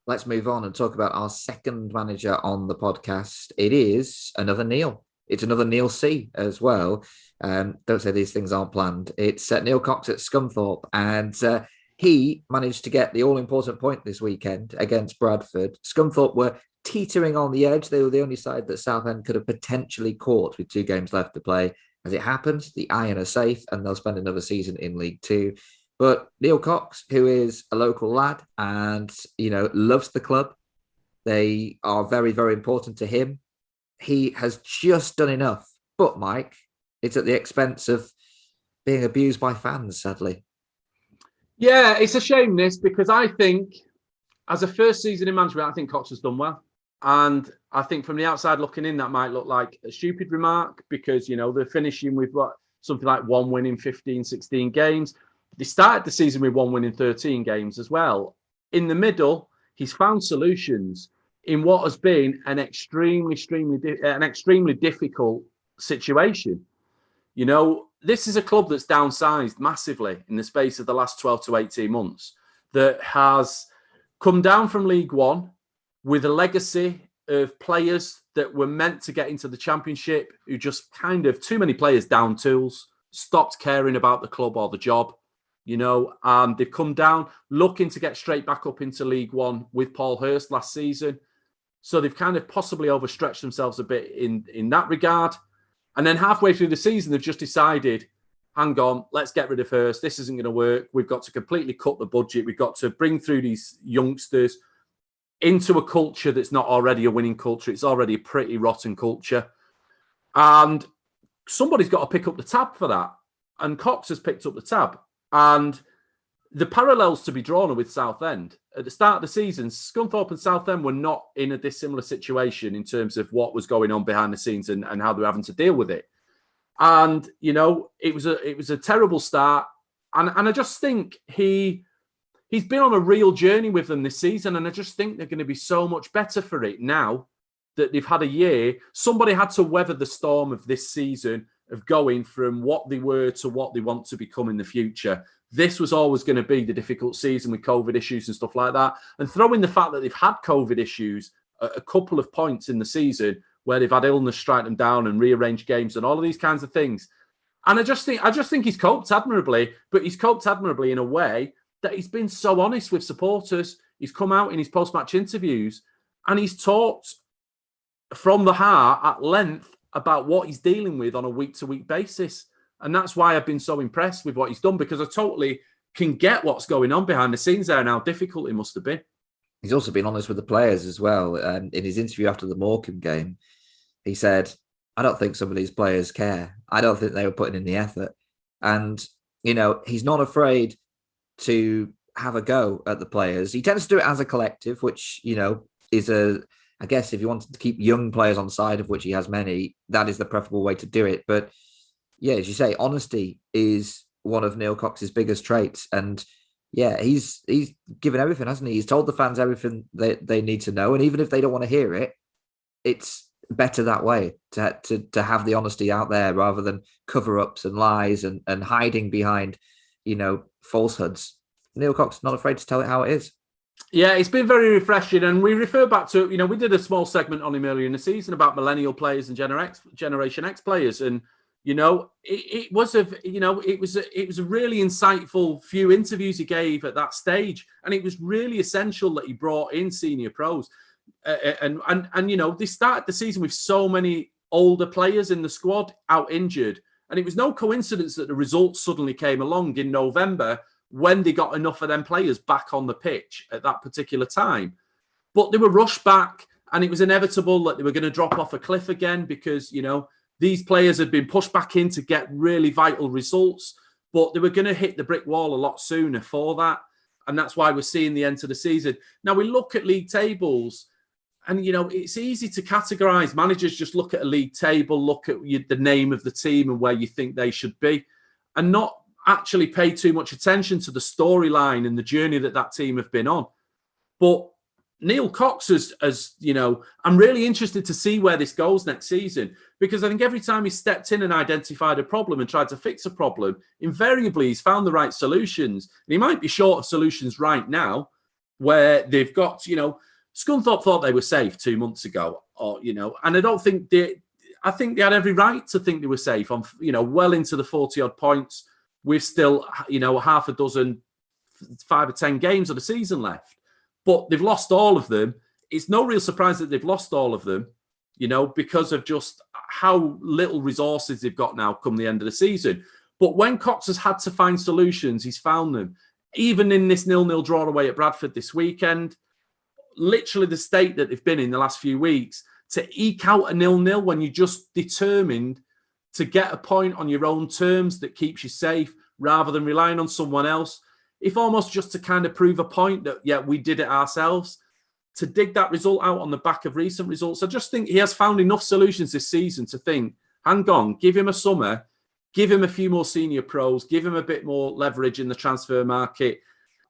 let's move on and talk about our second manager on the podcast. It is another Neil. It's another Neil C as well. Don't say these things aren't planned. It's Neil Cox at Scunthorpe, and he managed to get the all-important point this weekend against Bradford. Scunthorpe were teetering on the edge. They were the only side that Southend could have potentially caught with 2 games left to play. As it happens, the Iron are safe, and they'll spend another season in League Two. But Neil Cox, who is a local lad and, loves the club, they are very, very important to him. He has just done enough. But, Mike, it's at the expense of being abused by fans, sadly. Yeah, it's a shame, this, because I think as a first season in management, I think Cox has done well. And I think from the outside looking in, that might look like a stupid remark because, they're finishing with something like 1 win in 15, 16 games. They started the season with 1 win in 13 games as well. In the middle, he's found solutions in what has been an extremely difficult situation. This is a club that's downsized massively in the space of the last 12 to 18 months, that has come down from League One with a legacy of players that were meant to get into the Championship who just kind of, too many players down tools, stopped caring about the club or the job. They've come down looking to get straight back up into League One with Paul Hurst last season. So they've kind of possibly overstretched themselves a bit in that regard. And then halfway through the season, they've just decided, hang on, let's get rid of Hurst. This isn't going to work. We've got to completely cut the budget. We've got to bring through these youngsters into a culture that's not already a winning culture. It's already a pretty rotten culture. And somebody's got to pick up the tab for that. And Cox has picked up the tab. And the parallels to be drawn are with Southend. At the start of the season, Scunthorpe and Southend were not in a dissimilar situation in terms of what was going on behind the scenes and how they were having to deal with it. And, it was a terrible start. And I just think he's been on a real journey with them this season. And I just think they're going to be so much better for it now that they've had a year. Somebody had to weather the storm of this season of going from what they were to what they want to become in the future. This was always going to be the difficult season with COVID issues and stuff like that. And throw in the fact that they've had COVID issues at a couple of points in the season where they've had illness strike them down and rearranged games and all of these kinds of things. And I just think he's coped admirably, but he's coped admirably in a way that he's been so honest with supporters. He's come out in his post-match interviews and he's talked from the heart at length about what he's dealing with on a week-to-week basis. And that's why I've been so impressed with what he's done, because I totally can get what's going on behind the scenes there and how difficult it must have been. He's also been honest with the players as well. In his interview after the Morecambe game, he said, I don't think some of these players care. I don't think they were putting in the effort. And, he's not afraid to have a go at the players. He tends to do it as a collective, which, is I guess if you wanted to keep young players on side, of which he has many, that is the preferable way to do it. But yeah, as you say, honesty is one of Neil Cox's biggest traits. And yeah, he's given everything, hasn't he? He's told the fans everything they need to know. And even if they don't want to hear it, it's better that way to have the honesty out there rather than cover-ups and lies and hiding behind, falsehoods. Neil Cox not afraid to tell it how it is. Yeah, it's been very refreshing. And we refer back to, we did a small segment on him earlier in the season about millennial players and Generation X players. And, it was a really insightful few interviews he gave at that stage. And it was really essential that he brought in senior pros. And they started the season with so many older players in the squad out injured. And it was no coincidence that the results suddenly came along in November when they got enough of them players back on the pitch at that particular time. But they were rushed back, and it was inevitable that they were going to drop off a cliff again because, these players had been pushed back in to get really vital results, but they were going to hit the brick wall a lot sooner for that. And that's why we're seeing the end of the season. Now, we look at league tables, and, it's easy to categorise. Managers just look at a league table, look at the name of the team and where you think they should be, and not actually pay too much attention to the storyline and the journey that team have been on. But Neil Cox, I'm really interested to see where this goes next season, because I think every time he stepped in and identified a problem and tried to fix a problem, invariably he's found the right solutions. And he might be short of solutions right now, where they've got, Scunthorpe thought they were safe 2 months ago, and I don't think I think they had every right to think they were safe on, well into the 40 odd points with still, half a dozen, 5 or 10 games of the season left. But they've lost all of them. It's no real surprise that they've lost all of them, because of just how little resources they've got now come the end of the season. But when Cox has had to find solutions, he's found them. Even in this 0-0 draw away at Bradford this weekend, literally the state that they've been in the last few weeks, to eke out a 0-0 when you're just determined to get a point on your own terms that keeps you safe rather than relying on someone else, if almost just to kind of prove a point that, yeah, we did it ourselves, to dig that result out on the back of recent results. I just think he has found enough solutions this season to think, hang on, give him a summer, give him a few more senior pros, give him a bit more leverage in the transfer market.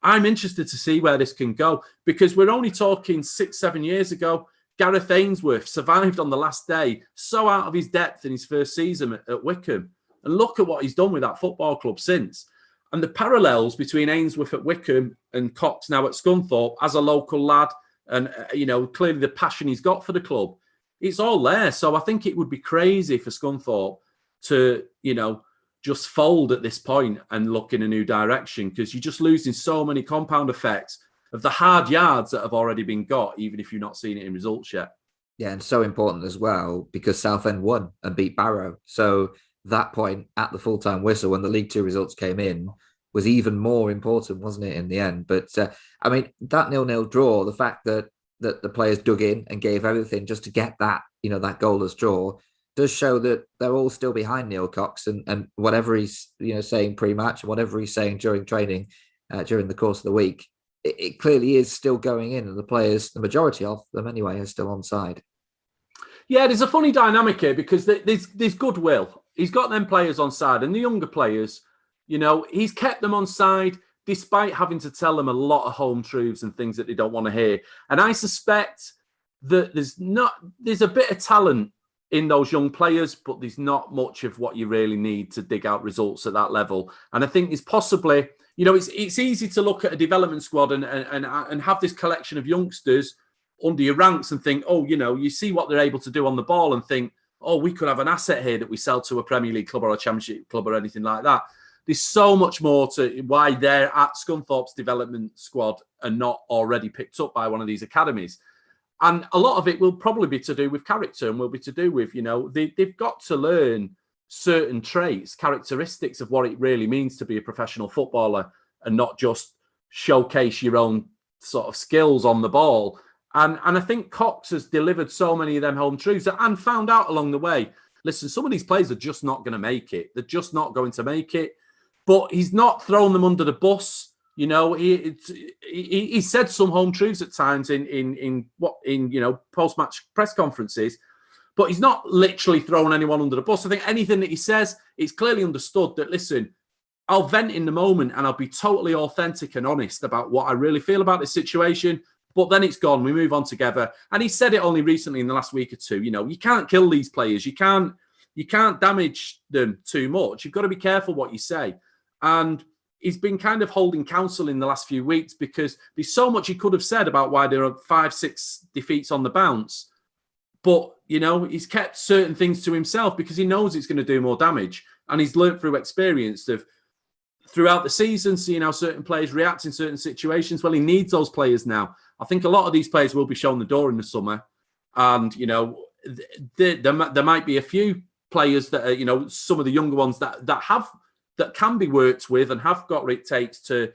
I'm interested to see where this can go, because we're only talking 6-7 years ago. Gareth Ainsworth survived on the last day, so out of his depth in his first season at Wycombe. And look at what he's done with that football club since. And the parallels between Ainsworth at Wycombe and Cox now at Scunthorpe as a local lad, and, clearly the passion he's got for the club, it's all there. So I think it would be crazy for Scunthorpe to, just fold at this point and look in a new direction, because you're just losing so many compound effects of the hard yards that have already been got, even if you're not seeing it in results yet. Yeah, and so important as well, because Southend won and beat Barrow. So that point at the full-time whistle, when the League Two results came in, was even more important, wasn't it, in the end? But, that 0-0 draw, the fact that the players dug in and gave everything just to get that, that goalless draw, does show that they're all still behind Neil Cox, and whatever he's, saying pre-match, and whatever he's saying during training, during the course of the week, it clearly is still going in, and the players, the majority of them anyway, are still on side. Yeah, there's a funny dynamic here, because there's goodwill. He's got them players on side, and the younger players, he's kept them on side despite having to tell them a lot of home truths and things that they don't want to hear. And I suspect that there's a bit of talent in those young players, but there's not much of what you really need to dig out results at that level. And I think it's possibly, it's easy to look at a development squad and have this collection of youngsters under your ranks and think, you see what they're able to do on the ball and think, we could have an asset here that we sell to a Premier League club or a Championship club or anything like that. There's so much more to why they're at Scunthorpe's development squad and not already picked up by one of these academies. And a lot of it will probably be to do with character, and will be to do with, they've got to learn certain traits, characteristics of what it really means to be a professional footballer, and not just showcase your own sort of skills on the ball. And I think Cox has delivered so many of them home truths and found out along the way, listen, some of these players are just not going to make it. They're just not going to make it. But he's not thrown them under the bus. He said some home truths at times in post-match press conferences, but he's not literally thrown anyone under the bus. I think anything that he says, it's clearly understood that, listen, I'll vent in the moment and I'll be totally authentic and honest about what I really feel about this situation, but then it's gone. We move on together. And he said it only recently in the last week or two. You can't kill these players. You can't damage them too much. You've got to be careful what you say. And he's been kind of holding counsel in the last few weeks, because there's so much he could have said about why there are 5-6 defeats on the bounce. But, he's kept certain things to himself because he knows it's going to do more damage. And he's learned through experience throughout the season, seeing how certain players react in certain situations. Well, he needs those players now. I think a lot of these players will be shown the door in the summer. And, there might be a few players that are, some of the younger ones that can be worked with and have got what it takes to,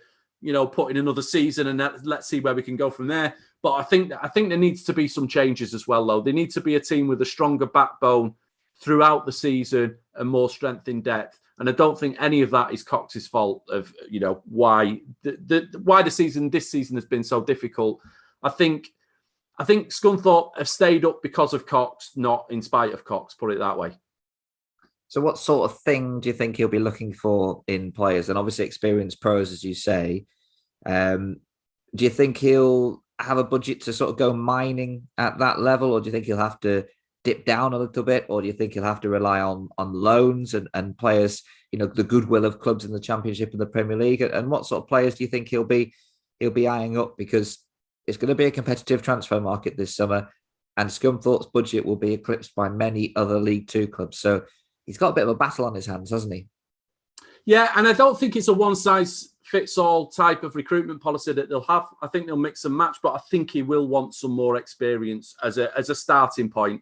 put in another season, and let's see where we can go from there. But I think there needs to be some changes as well, though. There needs to be a team with a stronger backbone throughout the season and more strength in depth. And I don't think any of that is Cox's fault of, why this season has been so difficult. I think Scunthorpe have stayed up because of Cox, not in spite of Cox, put it that way. So what sort of thing do you think he'll be looking for in players? And obviously experienced pros, as you say. Do you think he'll have a budget to sort of go mining at that level? Or do you think he'll have to dip down a little bit? Or do you think he'll have to rely on loans and players, the goodwill of clubs in the Championship and the Premier League? And what sort of players do you think he'll be he'll be eyeing up, because it's going to be a competitive transfer market this summer, and Scunthorpe's budget will be eclipsed by many other League Two clubs. So he's got a bit of a battle on his hands, hasn't he? Yeah, and I don't think it's a one-size-fits-all type of recruitment policy that they'll have. I think they'll mix and match, but I think he will want some more experience as a starting point.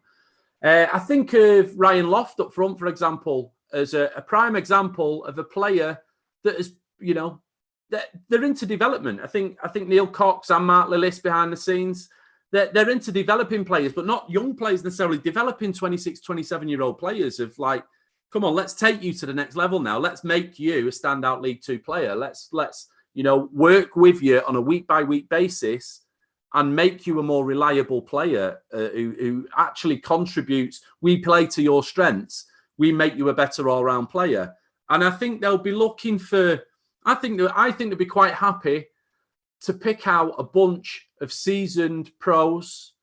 I think of Ryan Loft up front, for example, as a prime example of a player that is, they're into development. I think Neil Cox and Mark Lillis behind the scenes, they're into developing players, but not young players necessarily, developing 26, 27-year-old players of like, come on, let's take you to the next level now. Let's make you a standout League Two player. Let's work with you on a week-by-week basis and make you a more reliable player who actually contributes. We play to your strengths. We make you a better all-round player. And I think they'll be looking for, I think they'll be quite happy to pick out a bunch of seasoned pros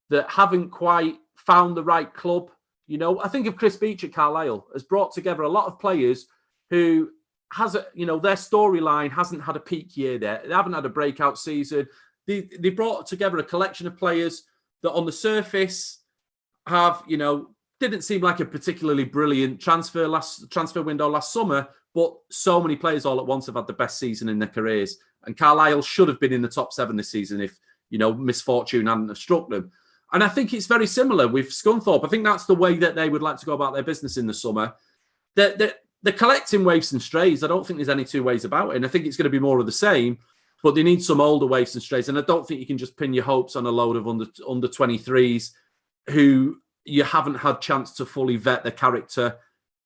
that haven't quite found the right club. I think of Chris Beach at Carlisle has brought together a lot of players who their storyline hasn't had a peak year there. They haven't had a breakout season. They brought together a collection of players that on the surface have, didn't seem like a particularly brilliant transfer window last summer, but so many players all at once have had the best season in their careers. And Carlisle should have been in the top 7 this season if, misfortune hadn't have struck them. And I think it's very similar with Scunthorpe. I think that's the way that they would like to go about their business in the summer. They're collecting waifs and strays. I don't think there's any two ways about it. And I think it's going to be more of the same, but they need some older waifs and strays. And I don't think you can just pin your hopes on a load of under 23s who you haven't had chance to fully vet their character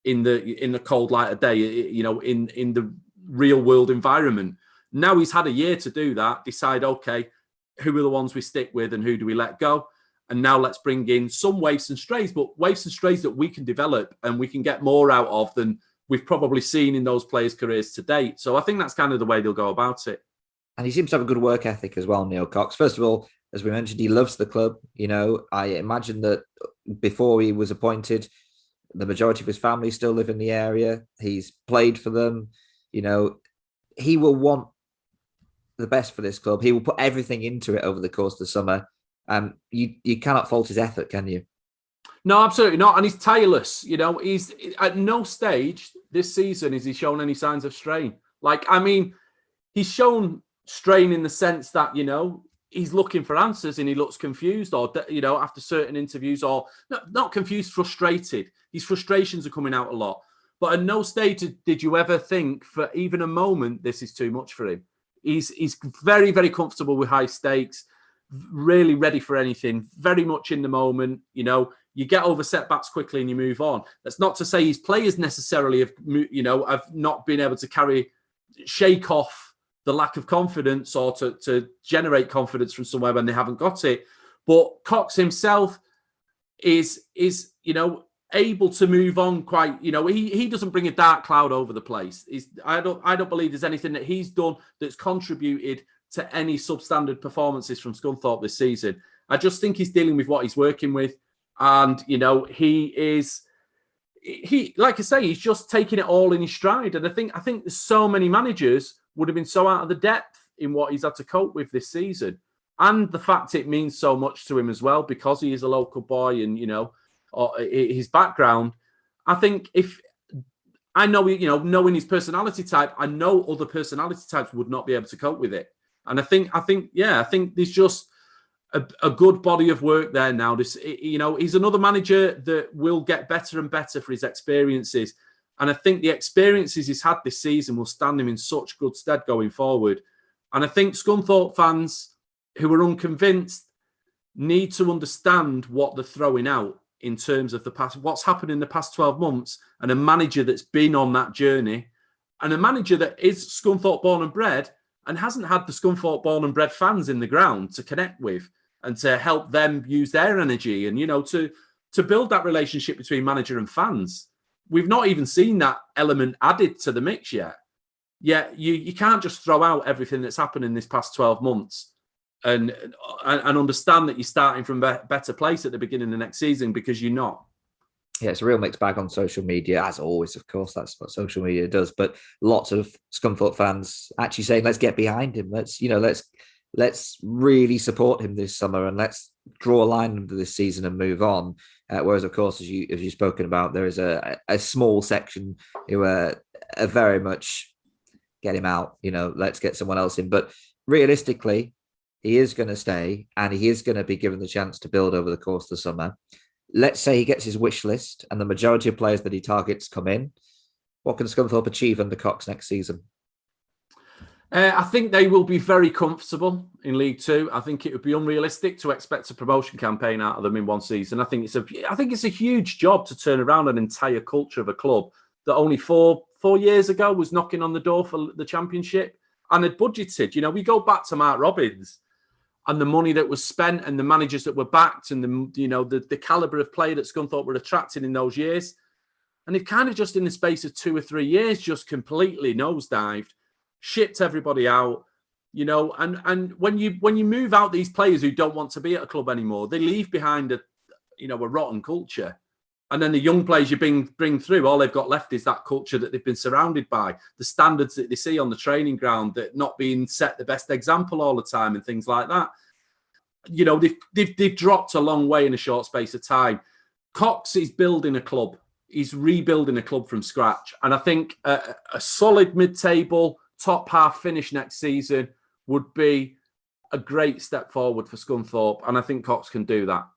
in the cold light of day, in the real world environment. Now he's had a year to do that, decide, okay, who are the ones we stick with and who do we let go? And now let's bring in some waifs and strays, but waifs and strays that we can develop and we can get more out of than we've probably seen in those players' careers to date. So I think that's kind of the way they'll go about it. And he seems to have a good work ethic as well, Neil Cox. First of all, as we mentioned, he loves the club. I imagine that before he was appointed, the majority of his family still live in the area. He's played for them. He will want the best for this club. He will put everything into it over the course of the summer. You cannot fault his effort, can you? No, absolutely not. And he's tireless. He's at no stage this season has he shown any signs of strain. He's shown strain in the sense that, he's looking for answers and he looks confused or, after certain interviews or not confused, frustrated. His frustrations are coming out a lot. But at no stage did you ever think for even a moment, this is too much for him. He's very, very comfortable with high stakes, really ready for anything, very much in the moment. You get over setbacks quickly and you move on. That's not to say his players necessarily have not been able to shake off the lack of confidence or to generate confidence from somewhere when they haven't got it. But Cox himself is able to move on quite, he doesn't bring a dark cloud over the place. I don't believe there's anything that he's done that's contributed to any substandard performances from Scunthorpe this season. I just think he's dealing with what he's working with. And, he like I say, he's just taking it all in his stride. And I think there's so many managers would have been so out of the depth in what he's had to cope with this season. And the fact it means so much to him as well, because he is a local boy and, his background. I think if I know, knowing his personality type, I know other personality types would not be able to cope with it. And I think there's just a good body of work there now. He's another manager that will get better and better for his experiences. And I think the experiences he's had this season will stand him in such good stead going forward. And I think Scunthorpe fans who are unconvinced need to understand what they're throwing out in terms of what's happened in the past 12 months, and a manager that's been on that journey, and a manager that is Scunthorpe born and bred and hasn't had the Scunthorpe born and bred fans in the ground to connect with and to help them use their energy and, to build that relationship between manager and fans. We've not even seen that element added to the mix yet. Yet you can't just throw out everything that's happened in this past 12 months and understand that you're starting from a better place at the beginning of the next season, because you're not. Yeah, it's a real mixed bag on social media, as always. Of course, that's what social media does. But lots of Scunthorpe fans actually saying, "Let's get behind him. Let's really support him this summer, and let's draw a line under this season and move on." Whereas, of course, as you've spoken about, there is a small section who are very much get him out. Let's get someone else in. But realistically, he is going to stay, and he is going to be given the chance to build over the course of the summer. Let's say he gets his wish list and the majority of players that he targets come in. What can Scunthorpe achieve under Cox next season? I think they will be very comfortable in League Two. I think it would be unrealistic to expect a promotion campaign out of them in one season. I think it's a huge job to turn around an entire culture of a club that only four years ago was knocking on the door for the Championship and had budgeted. We go back to Mark Robbins and the money that was spent and the managers that were backed and the calibre of play that Scunthorpe were attracting in those years. And they've kind of just in the space of 2 or 3 years just completely nosedived, shipped everybody out, and when you move out these players who don't want to be at a club anymore, they leave behind a rotten culture. And then the young players you bring through, all they've got left is that culture that they've been surrounded by, the standards that they see on the training ground, that not being set the best example all the time and things like that. They've dropped a long way in a short space of time. Cox is building a club. He's rebuilding a club from scratch. And I think a solid mid-table, top half finish next season would be a great step forward for Scunthorpe. And I think Cox can do that.